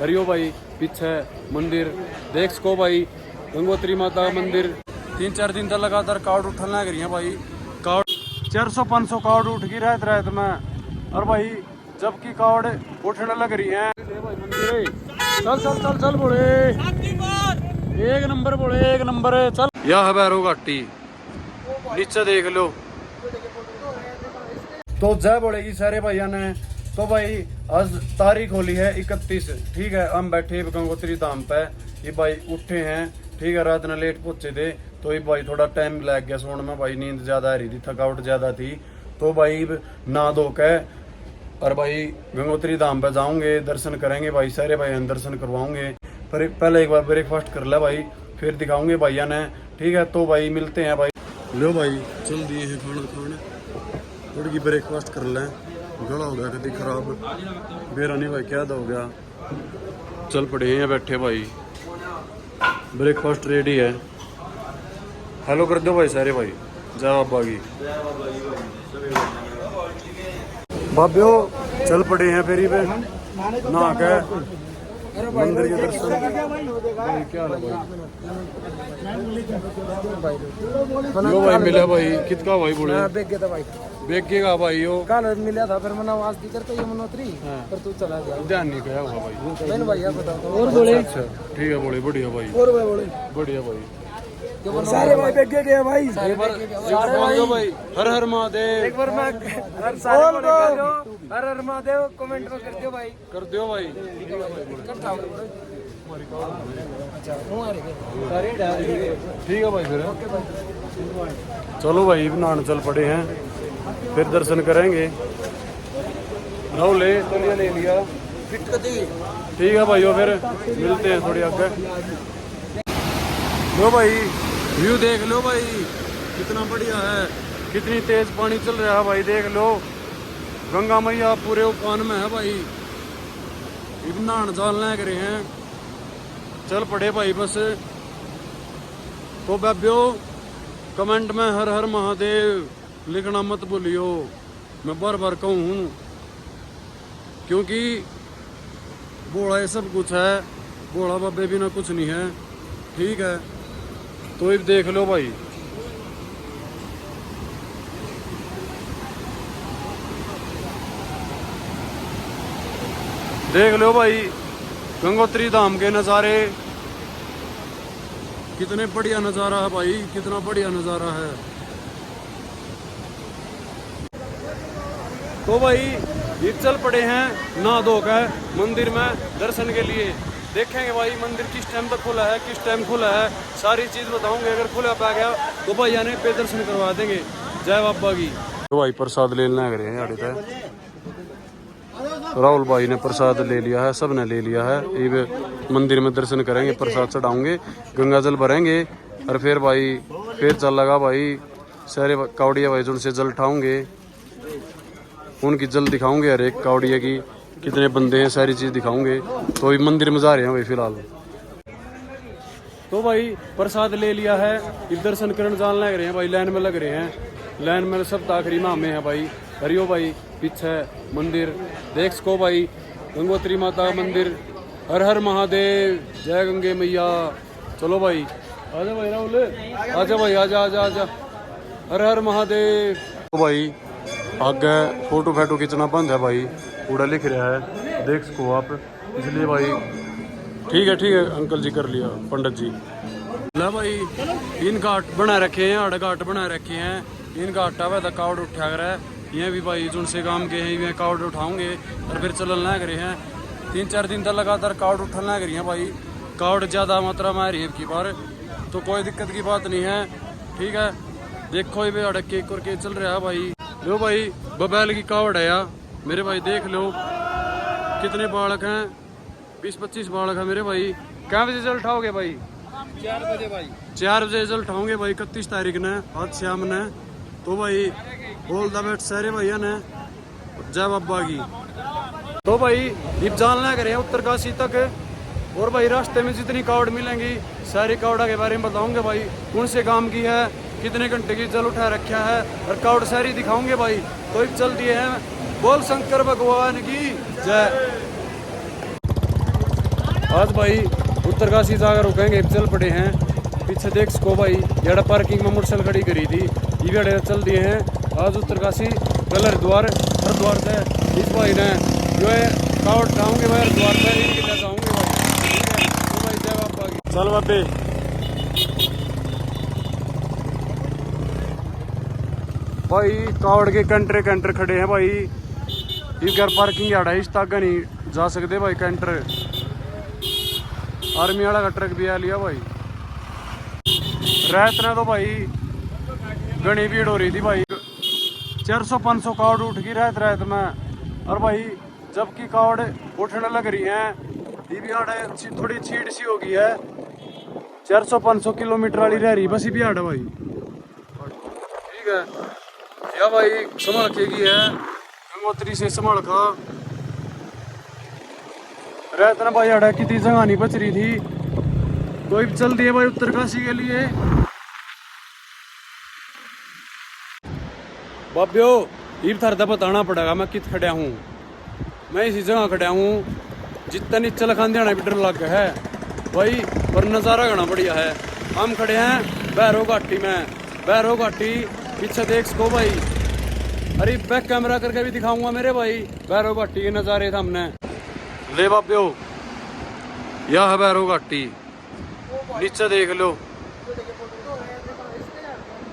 हरियो भाई पीछे मंदिर देख सको भाई, गंगोत्री माता मंदिर। 3-4 दिन तक लगातार कावड़ उठन लग रही है भाई, कावड़ 400-500 कावड़ उठ गई रात में। और भाई जबकि कावड़ उठने लग रही है चल चल चल चल बोले एक नंबर, बोले एक नंबर चल। यह है भैरव घाटी, नीचे देख लो। तो जय बोलेगी सारे भैया ने। तो भाई आज तारीख होली है 31, ठीक है। हम बैठे गंगोत्री धाम पे, ये भाई उठे हैं, ठीक है। रात ने लेट पहुंचे थे तो ये भाई थोड़ा टाइम लग गया सोने में भाई, नींद ज्यादा आ रही थी, थकावट ज्यादा थी। तो भाई नहा धो के और भाई गंगोत्री धाम पे जाऊंगे, दर्शन करेंगे भाई, सारे भाई दर्शन करवाऊंगे। पर पहले एक बार ब्रेकफास्ट कर ले भाई, फिर दिखाऊंगे भैया ने, ठीक है। तो भाई मिलते हैं भाई। लो भाई चल दिए हैं खाना खाने, थोड़ी ब्रेकफास्ट कर लें। गला हो गया कभी खराब, बेरा नहीं भाई क्या हो गया। चल पड़े हैं बैठे भाई, ब्रेकफास्ट रेडी है। हेलो कर दो भाई सारे भाई, जय बाबा की। बाबियो चल पड़े हैं फेरी पे, नहा के मंदिर के दर्शन। भाई क्या है भाई, लो भाई मिला भाई, कितना भाई बोले बेगे का भाई यो कल मिला था, फिर मैंने आवाज दी करते ये मनोत्री, पर तू चला गया, ध्यान नहीं गया हुआ भाई। मैंने भैया बताओ और बोले। अच्छा ठीक है बोले, बढ़िया भाई, और भाई बोले बढ़िया भाई। सारे भाई बेगे गए भाई, सारे भाई हर हर महादेव। एक बार मैं हर हर महादेव कमेंट में कर दियो भाई, कर दियो भाई। इकट्ठा ठीक है भाई फिर चलो भाई नहाने चल पड़े हैं, फिर दर्शन करेंगे। लो ले तलिया ले लिया, ठीक है भाई फिर मिलते हैं थोड़ी आगे। लो भाई व्यू देख लो भाई, कितना बढ़िया है, कितनी तेज पानी चल रहा है भाई, देख लो। गंगा मैया पूरे उफान में है भाई, नहान जाल लग रहे हैं, चल पड़े भाई बस। तो बाबियो कमेंट में हर हर महादेव लिखना मत भूलियो, मैं बार बार कहूँ हूँ, क्योंकि बोला ये सब कुछ है, बोला बाबे बिना कुछ नहीं है, ठीक है। तो ये देख लो भाई, देख लो भाई गंगोत्री धाम के नज़ारे, कितने बढ़िया नज़ारा है भाई, कितना बढ़िया नज़ारा है। तो भाई ये चल पड़े हैं नहा धो कर मंदिर में दर्शन के लिए। देखेंगे भाई मंदिर किस टाइम तक खुला है, किस टाइम खुला है, सारी चीज़ बताऊंगे। अगर खुला पा गया तो भाई यानी पे दर्शन करवा देंगे, जय बाबा की। तो भाई प्रसाद ले लग रहे हैं यार, राहुल भाई ने प्रसाद ले लिया है, सब ने ले लिया है। ये मंदिर में दर्शन करेंगे, प्रसाद चढ़ाऊंगे, गंगा जल भरेंगे और फिर भाई फिर चल लगा भाई सारे कावड़िया भाई जो उनसे जल उठाऊंगे, उनकी जल दिखाऊंगे, हर एक कावड़िया की कितने बंदे हैं, सारी चीज़ दिखाऊंगे। तो अभी मंदिर में जा रहे हैं भाई फिलहाल। तो भाई प्रसाद ले लिया है, इस दर्शन करने जान लग रहे हैं भाई, लाइन में लग रहे हैं, लाइन में सब आखिरी माह में है भाई। हरियो भाई पीछे मंदिर देख सको भाई, गंगोत्री माता मंदिर। हर हर महादेव, जय गंगे मैया। चलो भाई आजा भाई राहुल, आजा भाई आजा आजा आजा, हर हर महादेव। तो भाई आगे फोटो फाटो खींचना बंद है भाई, पूरा लिख रहा है देख सको आप, इसलिए भाई ठीक है अंकल जी कर लिया पंडित जी। ला भाई इन घाट बना रखे हैं, आड़ घाट बना रखे हैं, इन घाट आवे तो कावड़ उठा कर है, ये भी भाई जो से काम के हैं ये कावड़ उठाऊंगे और फिर चलन लग रहे हैं। 3-4 दिन तक लगातार कावड़ उठन लग रही है भाई, कावड़ ज़्यादा मात्रा में आ रही है की बार, तो कोई दिक्कत की बात नहीं है, ठीक है। देखो ये अड़क के करके चल रहा है भाई। लो भाई बबैल की कावड़ है यार मेरे भाई, देख लो कितने बालक हैं, 20-25 बालक है मेरे भाई। क्या बजे जल उठाओगे भाई? 4 बजे भाई, 4 बजे जल उठाओगे भाई 31 तारीख ने, आज शाम ने। तो भाई बोल द बेट सारे भैया ने, जय बाबा की। तो भाई अब जान लग रहे हैं उत्तरकाशी तक, और भाई रास्ते में जितनी कावड़ मिलेंगी सारी कावड़ा के बारे में बताऊंगे भाई, कौन से काम की है, कितने घंटे की जल उठा रखा है, और कावड़ सारी दिखाऊंगे भाई। तो अब चल दिए हैं, बोल शंकर भगवान की जय। आज भाई उत्तरकाशी जाकर रुकेंगे, चल पड़े हैं। पीछे देख सको भाई, यार पार्किंग में मोटरसाइकिल खड़ी करी थी, ये चल दिए हैं आज उत्तरकाशी कलर द्वार हरिद्वार से। इस भाई ने जो है कावड़ उठाऊंगे भाई हरिद्वार से, इनके लिए जाऊंगे भाई, ठीक है। तो भाई जय बाबा की, चल बाबे। भाई कावड़ के कंटर खड़े हैं भाई, ये घर पार्किंग यार्ड है, इस तक नहीं जा सकते भाई कंटर। आर्मी वाला का ट्रक भी आ लिया भाई। रात ने तो भाई घनी भीड़ हो रही थी भाई, 400-500 कावड़ उठ गई रात में। और भाई जबकि कावड़ उठने लग रही हैं, ये भी हाड़ थोड़ी छीड़ सी हो गई है, 400-500 किलोमीटर वाली रह रही बस ये भी हाड़ है भाई, ठीक है। या भाई संभाल के की है गंगोत्री से संभाल खा रहता ना भाई, हाड़ा कितनी जगह नहीं बच रही थी, कोई चल दिए भाई उत्तरकाशी के लिए। बाबियो ये थारदा बताना पड़ेगा मैं कित खड़ा हूँ, मैं इसी जगह खड़ा हूँ जितना नीचे लखान देना भी डर लग गया है भाई, पर नज़ारा घना बढ़िया है। हम खड़े हैं भैरव घाटी में, भैरव घाटी पीछे देख सको भाई, अरे बैक कैमरा करके भी दिखाऊंगा मेरे भाई भैरव घाटी के नज़ारे सामने। ले बाबियो यह है भैरव घाटी, नीचे देख लो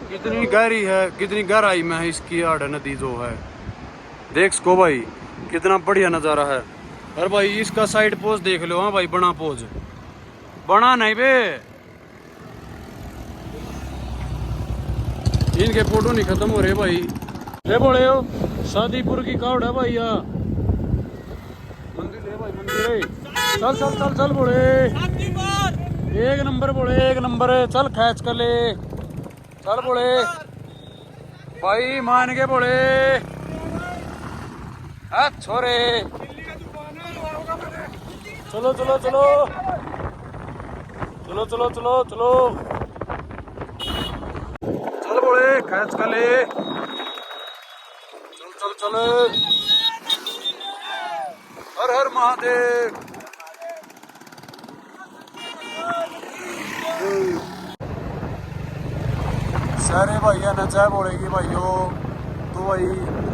कितनी गहरी है, कितनी गहराई में है इसकी आड़ नदी जो है, देख सको भाई कितना बढ़िया नज़ारा है। और भाई इसका साइड पोज देख लो, हाँ भाई बना पोज, बना नहीं बे, इनके फोटो नहीं खत्म हो रहे भाई। ले बोले हो शादीपुर की कावड़ है भाई, यहाँ मंदिर है भाई, मंदिर है। चल चल चल चल बोले, एक नंबर बोले, एक नंबर, चल खैच कर ले, चल बोले भाई मान के बोले, छोरे चलो चलो चलो चलो चलो चलो चलो चल बोले खैच कर ले, चल चल चल, हर हर महादेव। सारे भैया ने चाय बोलेगी भाइयों, तो भाई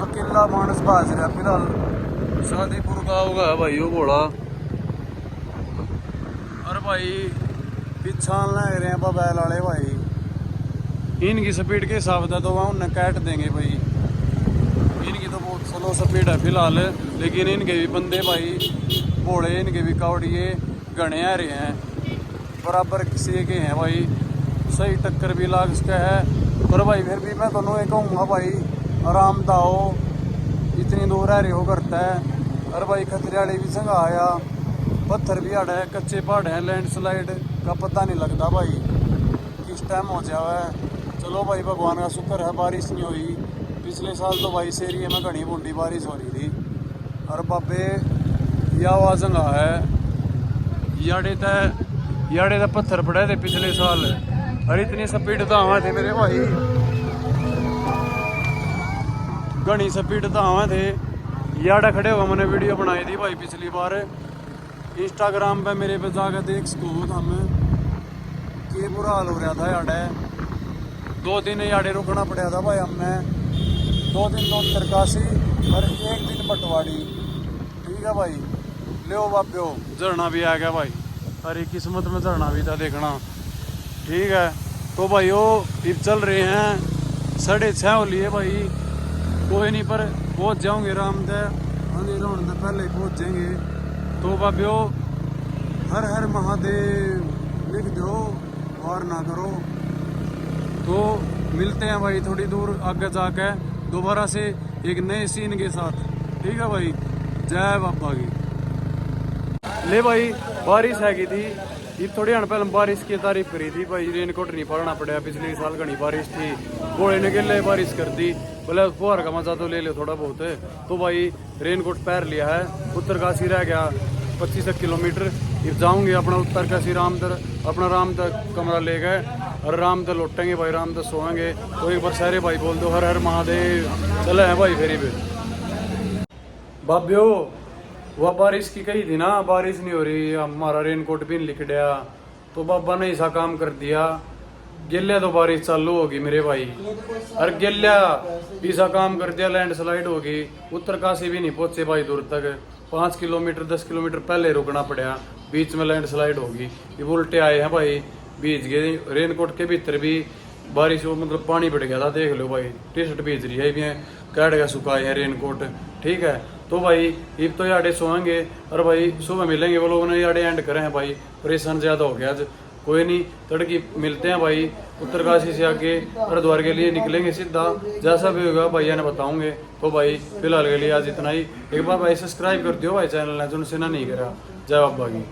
अकेला मानस बाज रहा फिलहाल, शादीपुर का होगा भाइयों घोड़ा। और भाई पिछान लग रहे हैं बैल वाले भाई, इनकी स्पीड के हिसाब से तो वहाँ उन्हें काट देंगे भाई, इनकी तो बहुत स्लो स्पीड है फिलहाल, लेकिन इनके भी बंदे भाई घोड़े, इनके भी कावड़िए घने आ रहे हैं, बराबर किसी के हैं भाई, सही टक्कर भी लाग उसका है। पर भाई फिर भी मैं दोनों एक कहूँगा भाई आराम दाओ, इतनी दूर रह रहे हो करता है। और भाई खतरे वाली भी जगह आया, पत्थर भी आड़ा है, कच्चे पहाड़ हैं, लैंडस्लाइड का पता नहीं लगता भाई किस टाइम हो जावा है। चलो भाई भगवान का शुक्र है बारिश नहीं हुई, पिछले साल तो भाई इस एरिए में घनी बूंदी बारिश हो रही थी। और बाबे यह आवाज जगह है, याड़े तो पत्थर पड़े थे पिछले साल, और इतनी स्पीड तो आवा थे मेरे भाई, घनी स्पीड तो आवा थे। याड़ा खड़े हुआ मैंने वीडियो बनाई थी भाई पिछली बार, इंस्टाग्राम पे मेरे पे जाकर देख सको हम कि बुरा हाल हो रहा था याडे, 2 दिन याडे रुकना पड़ा था भाई हमें, 2 दिन तो उत्तरकाशी और 1 दिन पटवाड़ी, ठीक है भाई। ले बाब्यो झरना भी आ गया भाई, अरे किस्मत में झरना भी था देखना, ठीक है। तो भाई वो फिर चल रहे हैं 6:30 हो लिए भाई, कोई नहीं पर पहुंच जाओगे रामदेव, अंधेरा होने से पहले पहुंच जाएंगे। तो बाबियो हर हर महादेव लिख दो और ना करो। तो मिलते हैं भाई थोड़ी दूर आगे जाके दोबारा से एक नए सीन के साथ, ठीक है भाई। जय बाबा की। ले भाई बारिश हैगी थी, ये थोड़ी हन पहले बारिश की तारीफ करी थी भाई, रेनकोट नहीं पड़ना पड़ा, पिछले साल घनी बारिश थी, घोड़े ने गिले बारिश कर दी, बोले फुहार का मजा तो ले लो थोड़ा बहुत है। तो भाई रेनकोट पहन लिया है, उत्तरकाशी रह गया 25 किलोमीटर, फिर जाऊंगे अपना उत्तरकाशी रामदर, अपना रामदर कमरा ले गए और रामदर लौटेंगे भाई, रामदर सोएंगे। तो एक बार सारे भाई बोल दो हर हर महादेव। चले हैं भाई फेरी पे। बाबियो वह बारिश की कही थी ना, बारिश नहीं हो रही, हमारा रेनकोट भी लिख दिया, तो बाबा ने ऐसा काम कर दिया, गिल्ल्या तो बारिश चालू होगी मेरे भाई। और गिल्ल्या ऐसा काम कर दिया, लैंडस्लाइड होगी, उत्तरकाशी भी नहीं पहुंचे भाई दूर तक, 5 किलोमीटर 10 किलोमीटर पहले रुकना पड़ा, बीच में लैंडस्लाइड होगी। ये उल्टे आए हैं भाई, भीज गए, रेनकोट के भीतर भी बारिश हो, मतलब पानी पड़ गया था, देख लो भाई, टी शर्ट भीज रही है, भी कैड का सुखाए है रेनकोट। ठीक है, तो भाई अब तो याडे सोएंगे, और भाई सुबह मिलेंगे, वो लोगों ने याडे एंड करे हैं भाई, परेशान ज्यादा हो गया आज। कोई नहीं, तड़की मिलते हैं भाई, उत्तरकाशी से आगे हरिद्वार के लिए निकलेंगे सीधा, जैसा भी होगा भैया ने बताऊंगे। तो भाई फिलहाल के लिए आज इतना ही। एक बार भाई सब्सक्राइब कर दियो भाई चैनल ने, जो उनसे ना नहीं करा। जय बाबा की।